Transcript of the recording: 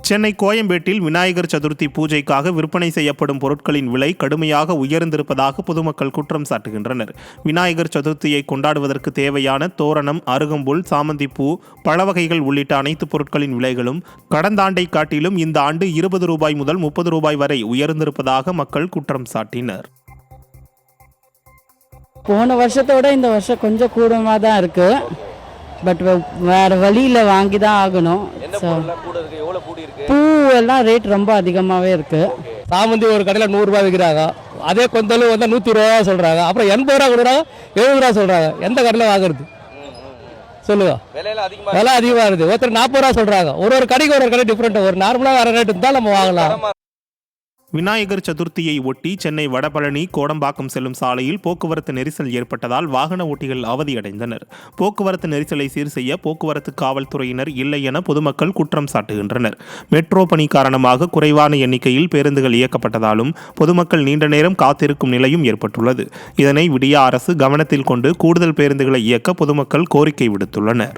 சென்னை கோயம்பேட்டில் விநாயகர் சதுர்த்தி பூஜைக்காக விற்பனை செய்யப்படும் பொருட்களின் விலை கடுமையாக உயர்ந்திருப்பதாக பொதுமக்கள் குற்றம் சாட்டுகின்றனர். விநாயகர் சதுர்த்தியை கொண்டாடுவதற்கு தேவையான தோரணம், அருகம்புல், சாமந்திப்பூ, பழவகைகள் உள்ளிட்ட அனைத்து பொருட்களின் விலைகளும் கடந்த ஆண்டை காட்டிலும் இந்த ஆண்டு ₹20 முதல் ₹30 வரை உயர்ந்திருப்பதாக மக்கள் குற்றம் சாட்டினர். போன வருஷத்தோட இந்த வருஷம் கொஞ்சம் கூடமாக தான் இருக்கு. பட் வேறு வழியில் வாங்கி தான் ஆகணும். பூவெல்லாம் ரேட் ரொம்ப அதிகமாகவே இருக்குது. சாமந்தி ஒரு கடையில் ₹100 விற்கிறாங்க. அதே கொந்தளவு வந்து ₹120 சொல்கிறாங்க. அப்புறம் ₹80 கொடுக்குறாங்க, ₹70 சொல்கிறாங்க. எந்த கடையில் வாங்குறது சொல்லுங்க? விலை அதிகமாக இருக்குது. ஒருத்தர் ₹40 சொல்கிறாங்க. ஒரு கடைக்கு ஒரு கடை டிஃப்ரெண்ட். ஒரு நார்மலாக வேறு ரேட்டு இருந்தால் நம்ம வாங்கலாம். விநாயகர் சதுர்த்தியை ஒட்டி சென்னை வடபழனி கோடம்பாக்கம் செல்லும் சாலையில் போக்குவரத்து நெரிசல் ஏற்பட்டதால் வாகன ஓட்டிகள் அவதியடைந்தனர். போக்குவரத்து நெரிசலை சீர் செய்ய போக்குவரத்து காவல்துறையினர் இல்லை என பொதுமக்கள் குற்றம் சாட்டுகின்றனர். மெட்ரோ பணி காரணமாக குறைவான எண்ணிக்கையில் பேருந்துகள் இயக்கப்பட்டதாலும் பொதுமக்கள் நீண்ட நேரம் காத்திருக்கும் நிலையும் ஏற்பட்டுள்ளது. இதனை விடியா அரசு கவனத்தில் கொண்டு கூடுதல் பேருந்துகளை இயக்க பொதுமக்கள் கோரிக்கை விடுத்துள்ளனர்.